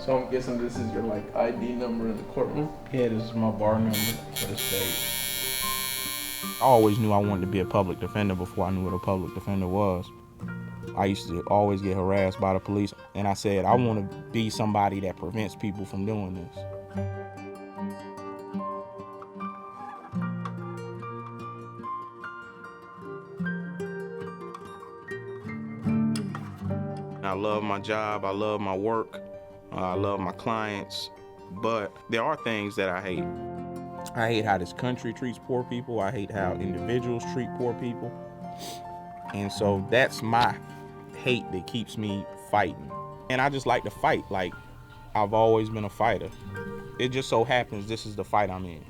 So I'm guessing this is your ID number in the courtroom? Yeah, this is my bar number for the state. I always knew I wanted to be a public defender before I knew what a public defender was. I used to always get harassed by the police, and I said, I want to be somebody that prevents people from doing this. I love my job, I love my work, I love my clients, but there are things that I hate. I hate how this country treats poor people. I hate how individuals treat poor people. And so that's my hate that keeps me fighting. And I just like to fight. Like, I've always been a fighter. It just so happens this is the fight I'm in.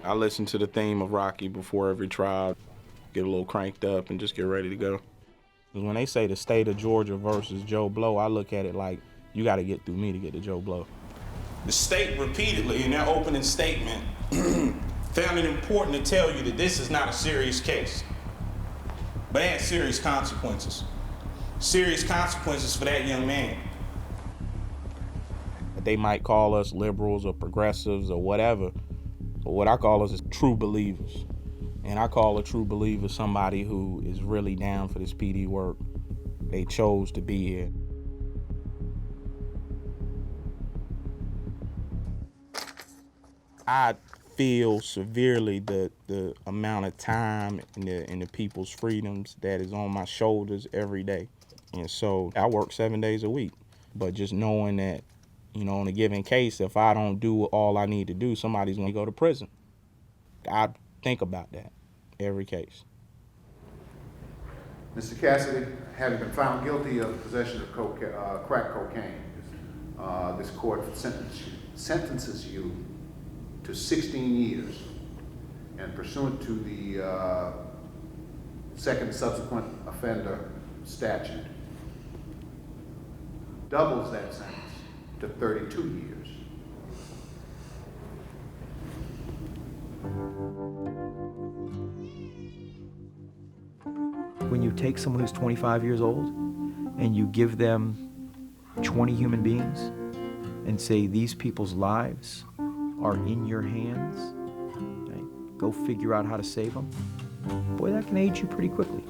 I listen to the theme of Rocky before every trial, get a little cranked up and just get ready to go. When they say the state of Georgia versus Joe Blow, I look at it like, you gotta get through me to get to Joe Blow. The state repeatedly in their opening statement found it important to tell you that this is not a serious case, but it has serious consequences. Serious consequences for that young man. They might call us liberals or progressives or whatever, but what I call us is true believers. And I call a true believer somebody who is really down for this PD work. They chose to be here. I feel severely the amount of time and the people's freedoms that is on my shoulders every day. And so I work 7 days a week, but just knowing that, you know, in a given case, if I don't do all I need to do, somebody's gonna go to prison. I think about that every case. Mr. Cassidy, having been found guilty of possession of crack cocaine, this court sentences you to 16 years, and pursuant to the second subsequent offender statute, doubles that sentence to 32 years. When you take someone who's 25 years old and you give them 20 human beings and say these people's lives are in your hands, right? Go figure out how to save them, boy, that can age you pretty quickly.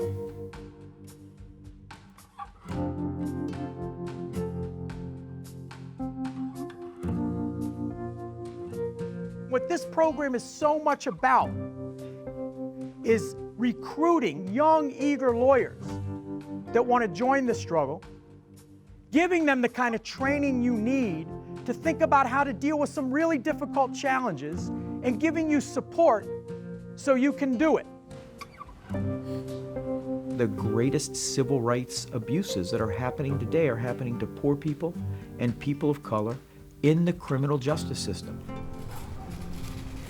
What this program is so much about is recruiting young, eager lawyers that want to join the struggle, giving them the kind of training you need to think about how to deal with some really difficult challenges, and giving you support so you can do it. The greatest civil rights abuses that are happening today are happening to poor people and people of color in the criminal justice system.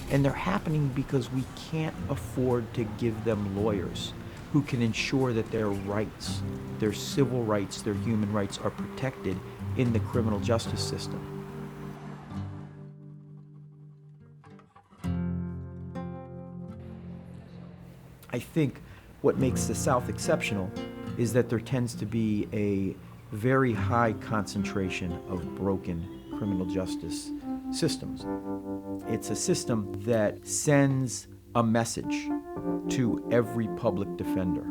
And they're happening because we can't afford to give them lawyers who can ensure that their rights, their civil rights, their human rights are protected in the criminal justice system. I think what makes the South exceptional is that there tends to be a very high concentration of broken criminal justice systems. It's a system that sends a message to every public defender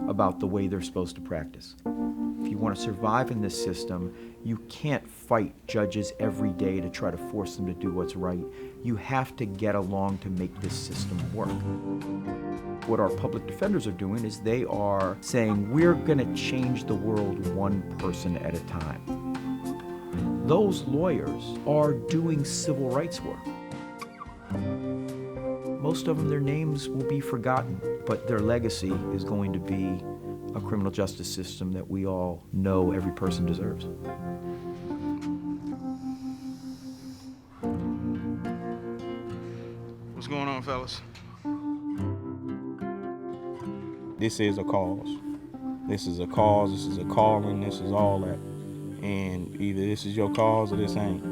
about the way they're supposed to practice. If you want to survive in this system, you can't fight judges every day to try to force them to do what's right. You have to get along to make this system work. what our public defenders are doing is they are saying, we're going to change the world one person at a time. Those lawyers are doing civil rights work. Most of them, their names will be forgotten, but their legacy is going to be a criminal justice system that we all know every person deserves. What's going on, fellas? This is a cause. This is a cause, this is a calling, this is all that. And either this is your cause or this ain't.